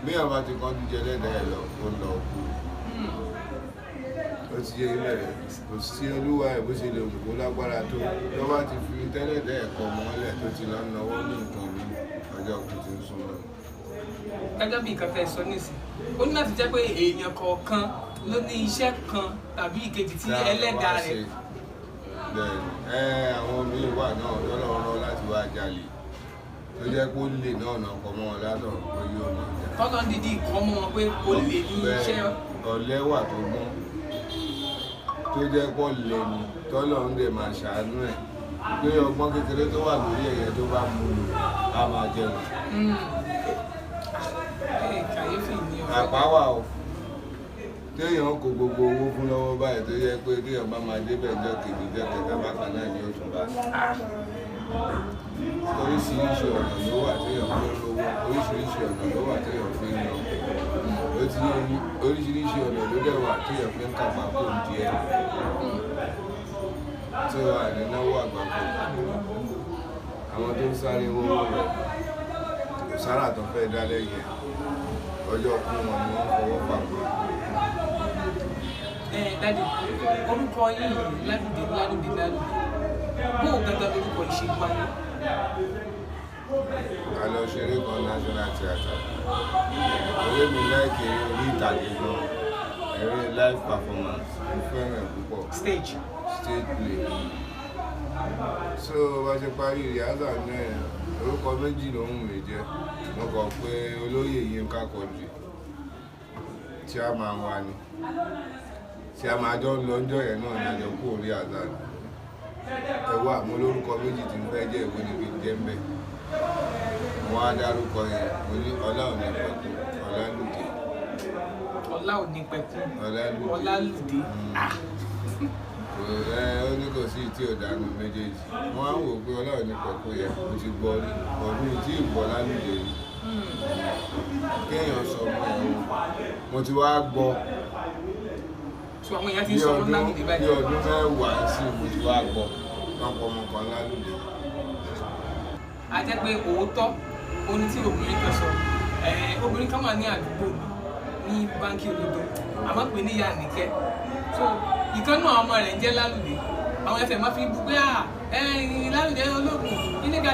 bí àwọn bá ti kán ju jẹ lẹ́dàá ẹ̀ lọ ó lọ kú ó ti yé ilẹ̀ kò sí olúwa ẹ̀ bó ṣe lè wù kó lágbára tó tó bá ti fi tẹ́lẹ̀dẹ́ ẹ̀kọ́ mọ́lẹ̀ tó ti lọ náwó ní nǹkan mi ọjọ́ kù ti ń súnmọ́. gẹ́gẹ́ bí nǹkan tẹ́ ẹ sọ nísìn ó ní láti jẹ́ pé èèyàn kọ̀ọ̀kan ló ní iṣẹ́ kan tàbí ìkejì tí ẹlẹ́dàá rẹ̀. bẹ́ẹ̀ àwọn míì wà náà lọ́lọ́rọ́ láti wá jalè tó jẹ́ pé ó lè náà kọ́ mọ́ wọn látọ̀run pé yóò mọ̀ jà. tọ́lọ́ ń dídí kọ́ mọ́ wọn pé ó lè ní iṣẹ́. ọ̀lẹ wà tó gbọ́n tó jẹ́ pọ̀ lè ní tọ́lọ̀ ń dẹ̀ máa ṣàánú ẹ̀ pé ọgbọ́n kékeré tó wà lórí ẹ̀yẹ tó bá mú lò á máa jẹun. àpá wà o téèyàn kó gbogbo owó fún lọ́wọ́ báyìí tó yẹ pé téèyàn bá máa débẹ̀ jọ kejì jọ kẹta bákan náà ni ó tún bá. oríṣiríṣi ọ̀nà ló wà téèyàn fi ń lówó oríṣiríṣi ọ̀nà ló wà téèyàn fi ń lọ ó ti yé yín oríṣiríṣi ọ̀nà ló dẹ̀ wà téèyàn fi ń kàpá kó ń di ẹ̀ tí ó wà ní náwó àgbàpọ̀ àwọn tó ń sáré owó rẹ̀ sára tó fẹ́ dá lẹ́yìn ọjọ́ kún wọn ni wọ́n fọwọ́ pàpọ̀. Dádì orúkọ yìí Lálùdé bó o gẹ́gẹ́ lórúkọ ìṣe wáyé. a lọ ṣeré kan National Theatre ọ̀rẹ́ mi láìkè orí ìtàgé gan eré live performance mo fẹ́ràn púpọ̀ stage play so bá ṣe parí ìyáàzà náà orúkọ méjì ló ń mú jẹ mo kàn pé olóyè Yínká Quadri tí a máa wà ní tí a máa jọ ń lọ ọjọ́ yẹn náà ní àjọ kú orí àzà ni ẹwọ́ àmú lórúkọ méjì tí mo fẹ́ jẹ́ ìwé níbi jẹ́ ń bẹ̀ wọ́n á dárúkọ yẹn mo ní ọlá òní pẹ̀kú Ọlálùdé. ọlá òní pẹ̀kú Ọlálùdé. ó ní kò sí tí ò dánú méjèèjì wọ́n á wò pé ọlá òní pẹ̀kú yẹn mo ti gbọ́ rí ọdún tí ìgbọ́ Lálùdé rí kéèyàn sọ fún ẹ̀ mo ti wá gbọ́ àwọn èèyàn ti ń sọ̀rọ̀ Lálùdé báyìí. bí ọdún mẹ́wàá sí mo ti wá gbọ́ lọ́pọ̀ ọmọ kan Lálùdé. a jẹ́ pé òótọ́ oní tí obìnrin kan sọ obìnrin kan wà ní àdúgbò ní báńkì Olódò àmọ́ pé ní ìyá Àníkẹ́ so ìkan náà ọmọ rẹ̀ ń jẹ́ Lálùdé àwọn ẹ̀fẹ̀ máa fi bú pé Lálùdé ológun kíníkà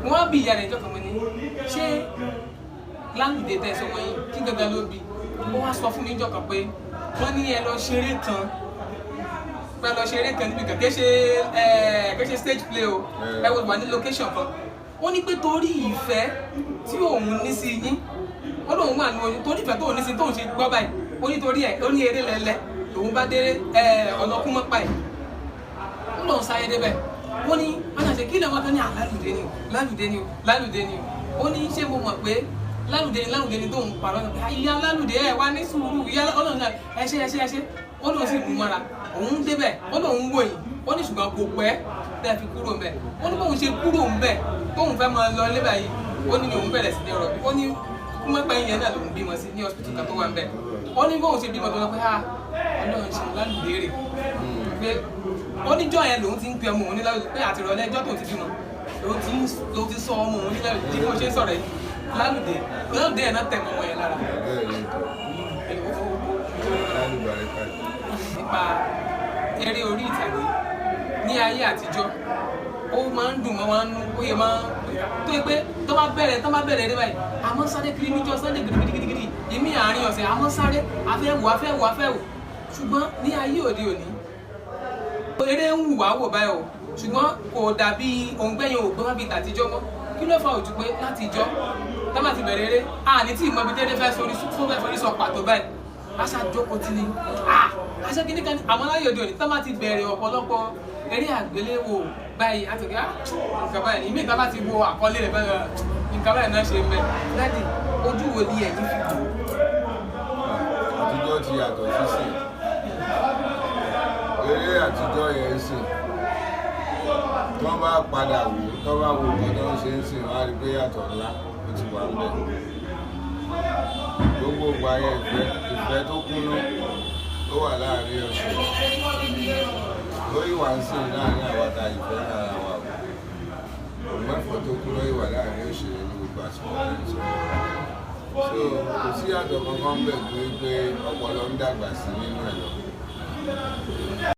wọ́n á bí ìyá rẹ̀ jọ́kàn mọ́ ni ṣé Lálùdé tẹ̀ sọ wọ́n yìí kí gangan ló bí ó wá sọ fún mi jọ́kàn pé wọ́n ní ẹ lọ ṣeré kan níbi kan kéṣe stage play o ẹ wò wà ní location kan wọ́n ní pé torí ìfẹ́ tí òun ní sí yín wọ́n lóun wà ní oyún torí ìfẹ́ tóun ní sí tóun ṣe gbọ́ báyìí ó ní torí ẹ̀ ó ní eré lẹ́lẹ́ lòun bá dé ọ̀nà kú mọ́ pa ẹ̀ wọ́n lóun sáyé débẹ̀ wọ́n ní wọ́n náà ṣe kí lọ́wọ́ tó ní Lálùdé ni o ó ní ṣé mo mọ̀ pé Lálùdé ni tóun parọ́ náà ìyá Lálùdé ẹ̀ wá ní sùúrù ìyá ọlọ́run náà ẹ ṣe ó lóun sì mú mọ́ra òun débẹ̀ ó lóun wò yìí ó ní ṣùgbọ́n kò pẹ́ tẹ́ fi kúrò ńbẹ̀ ó ní bóun ṣe kúrò ńbẹ̀ tóun fẹ́ máa lọ lébà yìí ó ní òun bẹ̀rẹ̀ sí ní ọ̀rọ̀ ó ní kúmọ́pẹ́ yẹn náà lòun bímọ sí ní hospital kan tó wà ńbẹ̀ ó ní bóun ṣe bímọ tó lọ pé ọlọ́run ṣe Lálùdé rè pé ó níjọ́ yẹn lòun ti ń pe ọmọ òun ní Lálùdé pé àtìrọ̀lẹ́ ẹjọ́ tóun ti bímọ lòun ti sọ ọmọ òun ní Lálùdé bí wọ́n ṣe ń sọ̀rọ̀ yìí Lálùdé yẹn náà tẹ̀ mọ́ wọn yẹn lára. nípa eré orí ìtàgé ní ayé àtijọ́ ó máa ń dùn mọ́ wọn ó yẹ máa tó yẹ pé tó bá bẹ̀rẹ̀ eré báyìí àmọ́ sáré kiri níjọ́ Sunday gidigidi ìmí àárín ọ̀sẹ̀ àmọ́ sáré afẹ́wò ṣùgbọ́n ní ayé òde òní eré ń wù wá wò báyìí o ṣùgbọ́n kò dàbí òǹgbẹ́yìn ògbọ́n má bíi tàtijọ́ mọ́ kí ló fà ojú pé láti ìjọ́ tá má ti bẹ̀rẹ̀ eré àní tí ìmọ̀ ibi tẹ́lẹ̀ fẹ́ forí sọ pàtó báyìí aṣá jókòó tí ni aṣá kìíní kan àwọn aláyọ̀ òde òní tá má ti bẹ̀rẹ̀ ọ̀pọ̀lọpọ̀ eré àgbéléwò báyìí àtòkè nǹkan báyìí ní ìmí ìta bá ti wo àkọlé rẹ̀ bẹ́ẹ̀ nǹkan báyìí náà ṣe ń bẹ dáàdì ojú wo ni ẹ̀yìn fi dùn. àtijọ́ ti yàtọ̀ sísìn eré àtijọ́ yẹn ń sìn tí wọ́n bá padà wò tó bá wo nǹkan tó ń ṣe ń sìn wọ́n á rí pé yàtọ̀ ńlá ó ti wà ń bẹ̀. gbogbo ìgbà yẹn ìfẹ́ tó kúnnú tó wà láàrin ọ̀sẹ̀ lórí wà ń sìn láàrin àwàdà ìfẹ́ ara wa mẹ́fọ̀ tó kúnnú ìwà láàrin òṣèré ní gbogbo àsìkò náà so kò sí àtọ̀ kankan bẹ̀ tó wípé ọpọlọ ń dàgbà sí nínú ẹ̀ lọ.